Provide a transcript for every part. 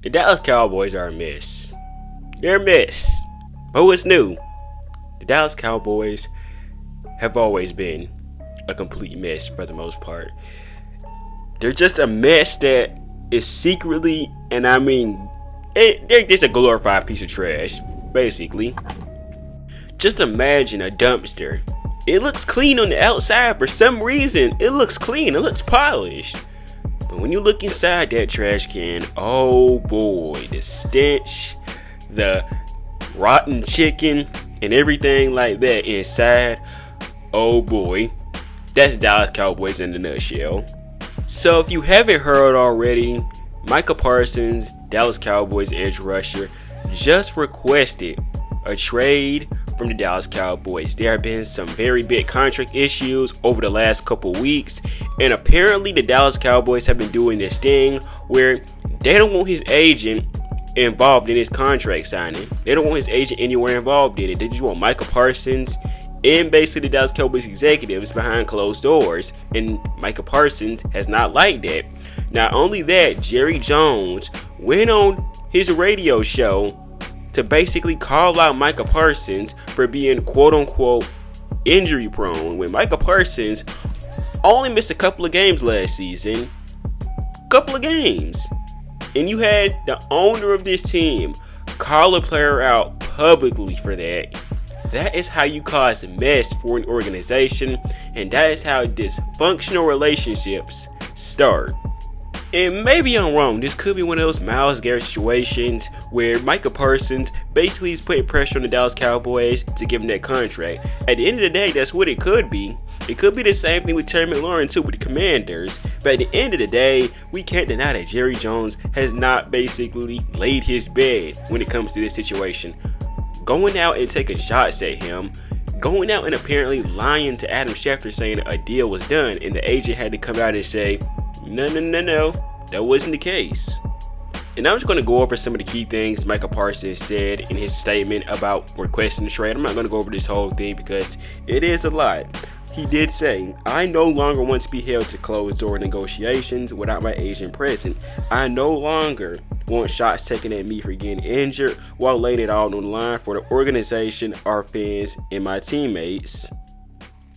The Dallas Cowboys are a mess. They're a mess. But what's new? The Dallas Cowboys have always been a complete mess for the most part. They're just a mess that is secretly, and I mean, they're just a glorified piece of trash, basically. Just imagine a dumpster. It looks clean on the outside for some reason. It looks clean, it looks polished. But when you look inside that trash can, oh boy, the stench, the rotten chicken, and everything like that inside, oh boy, that's Dallas Cowboys in a nutshell. So if you haven't heard already, Micah Parsons, Dallas Cowboys edge rusher, just requested a trade from the Dallas Cowboys. There have been some very big contract issues over the last couple weeks, and apparently the Dallas Cowboys have been doing this thing where they don't want his agent involved in his contract signing. They don't want his agent anywhere involved in it. They just want Micah Parsons and basically the Dallas Cowboys executives behind closed doors, and Micah Parsons has not liked that. Not only that, Jerry Jones went on his radio show to basically call out Micah Parsons for being quote-unquote injury prone, when Micah Parsons only missed a couple of games last season. Couple of games. And you had the owner of this team call a player out publicly for that. That is how you cause a mess for an organization, and that is how dysfunctional relationships start. And maybe I'm wrong, this could be one of those Myles Garrett situations where Micah Parsons basically is putting pressure on the Dallas Cowboys to give him that contract. At the end of the day, that's what it could be. It could be the same thing with Terry McLaurin too with the Commanders. But at the end of the day, we can't deny that Jerry Jones has not basically laid his bed when it comes to this situation. Going out and taking shots at him, going out and apparently lying to Adam Schefter saying a deal was done, and the agent had to come out and say, no, that wasn't the case. And I'm just going to go over some of the key things Micah Parsons said in his statement about requesting the trade. I'm not going to go over this whole thing because it is a lot. He did say, I no longer want to be held to closed door negotiations without my agent present. I no longer want shots taken at me for getting injured while laying it all on the line for the organization, our fans, and my teammates.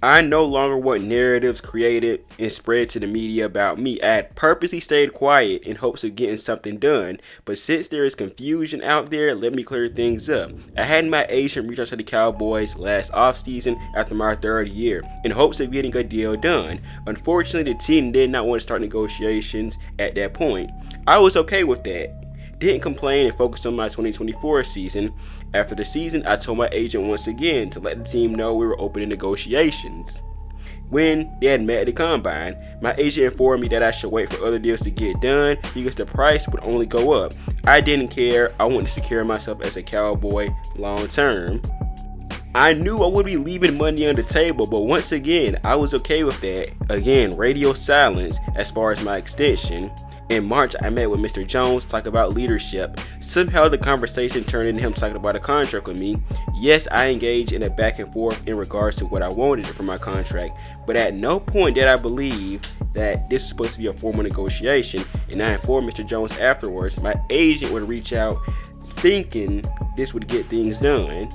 I no longer want narratives created and spread to the media about me. I had purposely stayed quiet in hopes of getting something done, but since there is confusion out there, let me clear things up. I had my agent reach out to the Cowboys last offseason after my third year in hopes of getting a deal done. Unfortunately, the team did not want to start negotiations at that point. I was okay with that. Didn't complain and focused on my 2024 season. After the season, I told my agent once again to let the team know we were open to negotiations. When they had met at the combine, my agent informed me that I should wait for other deals to get done because the price would only go up. I didn't care. I wanted to secure myself as a Cowboy long term. I knew I would be leaving money on the table, but once again, I was okay with that. Again, radio silence as far as my extension. In March, I met with Mr. Jones to talk about leadership. Somehow the conversation turned into him talking about a contract with me. Yes, I engaged in a back and forth in regards to what I wanted for my contract, but at no point did I believe that this was supposed to be a formal negotiation, and I informed Mr. Jones afterwards. My agent would reach out thinking this would get things done.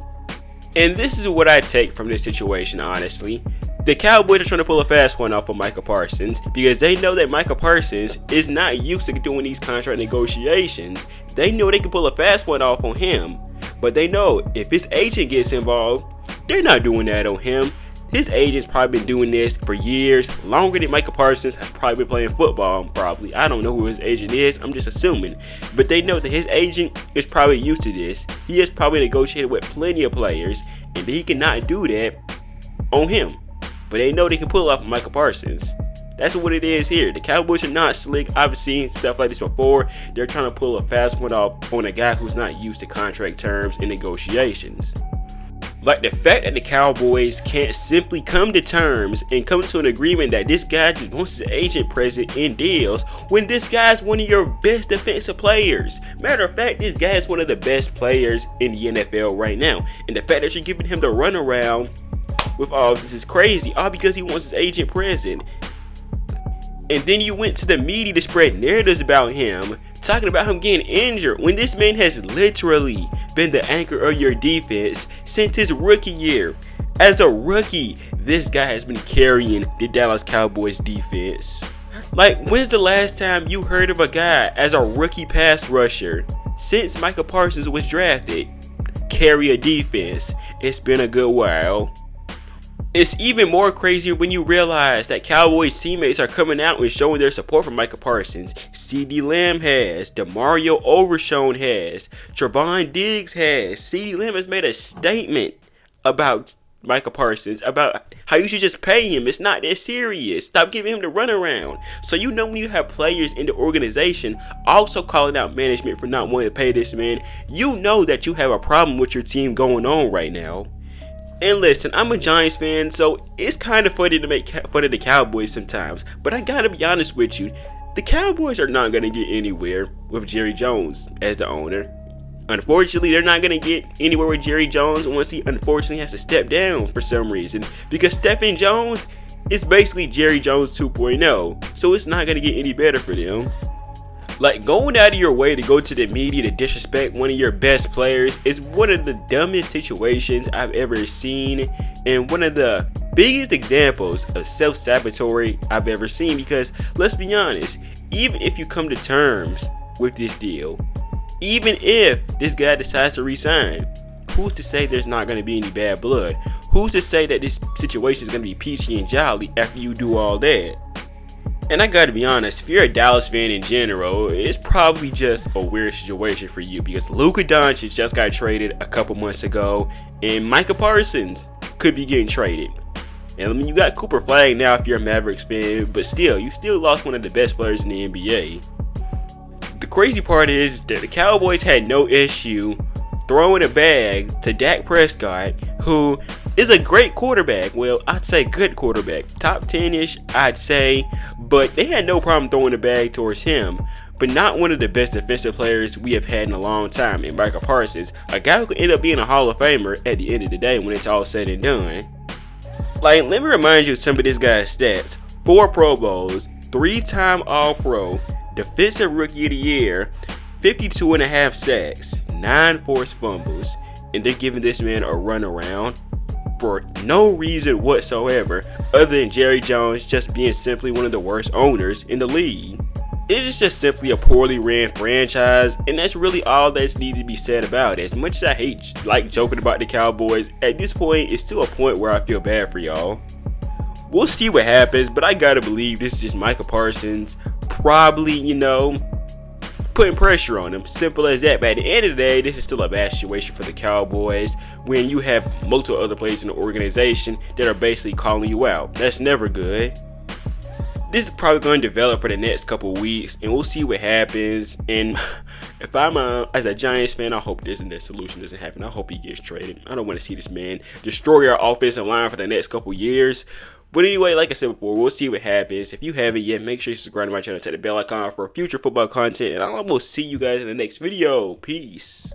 And this is what I take from this situation, honestly. The Cowboys are trying to pull a fast one off of Micah Parsons because they know that Micah Parsons is not used to doing these contract negotiations. They know they can pull a fast one off on him, but they know if his agent gets involved, they're not doing that on him. His agent's probably been doing this for years, longer than Micah Parsons has probably been playing football, probably. I don't know who his agent is, I'm just assuming. But they know that his agent is probably used to this. He has probably negotiated with plenty of players, and he cannot do that on him. But they know they can pull off Micah Parsons. That's what it is here. The Cowboys are not slick. I've seen stuff like this before. They're trying to pull a fast one off on a guy who's not used to contract terms and negotiations. Like the fact that the Cowboys can't simply come to terms and come to an agreement that this guy just wants his agent present in deals when this guy's one of your best defensive players. Matter of fact, this guy is one of the best players in the NFL right now. And the fact that you're giving him the runaround with all this is crazy, all because he wants his agent present. And then you went to the media to spread narratives about him, talking about him getting injured, when this man has literally been the anchor of your defense since his rookie year. As a rookie, this guy has been carrying the Dallas Cowboys defense. Like, when's the last time you heard of a guy as a rookie pass rusher since Micah Parsons was drafted carry a defense? It's been a good while. It's even more crazier when you realize that Cowboys teammates are coming out and showing their support for Micah Parsons. CeeDee Lamb has, DeMario Overshown has, Trevon Diggs has. CeeDee Lamb has made a statement about Micah Parsons, about how you should just pay him. It's not that serious. Stop giving him the runaround. So you know, when you have players in the organization also calling out management for not wanting to pay this man, you know that you have a problem with your team going on right now. And listen, I'm a Giants fan, so it's kind of funny to make fun of the Cowboys sometimes. But I gotta be honest with you, the Cowboys are not gonna get anywhere with Jerry Jones as the owner. Unfortunately, they're not gonna get anywhere with Jerry Jones unless he unfortunately has to step down for some reason. Because Stephen Jones is basically Jerry Jones 2.0, so it's not gonna get any better for them. Like, going out of your way to go to the media to disrespect one of your best players is one of the dumbest situations I've ever seen, and one of the biggest examples of self-sabotage I've ever seen. Because let's be honest, even if you come to terms with this deal, even if this guy decides to resign, who's to say there's not going to be any bad blood? Who's to say that this situation is going to be peachy and jolly after you do all that? And I gotta be honest, if you're a Dallas fan in general, it's probably just a weird situation for you, because Luka Doncic just got traded a couple months ago, and Micah Parsons could be getting traded. And I mean, you got Cooper Flag now if you're a Mavericks fan, but still, you still lost one of the best players in the NBA. The crazy part is that the Cowboys had no issue throwing a bag to Dak Prescott, who is a great quarterback. Well, I'd say good quarterback. Top 10-ish, I'd say. But they had no problem throwing the bag towards him. But not one of the best defensive players we have had in a long time in Micah Parsons. A guy who could end up being a Hall of Famer at the end of the day when it's all said and done. Like, let me remind you of some of this guy's stats. 4 Pro Bowls, 3-time All-Pro, Defensive Rookie of the Year, 52.5 sacks, 9 forced fumbles, and they're giving this man a runaround for no reason whatsoever other than Jerry Jones just being simply one of the worst owners in the league. It is just simply a poorly ran franchise, and that's really all that's needed to be said about it. As much as I hate joking about the Cowboys, at this point it's to a point where I feel bad for y'all. We'll see what happens, but I gotta believe this is just Micah Parsons probably, putting pressure on him. Simple as that. But at the end of the day, this is still a bad situation for the Cowboys when you have multiple other players in the organization that are basically calling you out. That's never good. This is probably going to develop for the next couple weeks, and we'll see what happens. And if I'm as a Giants fan, I hope this solution doesn't happen. I hope he gets traded. I don't want to see this man destroy our offensive line for the next couple years. But anyway, like I said before, we'll see what happens. If you haven't yet, make sure you subscribe to my channel, set the bell icon for future football content, and I will see you guys in the next video. Peace.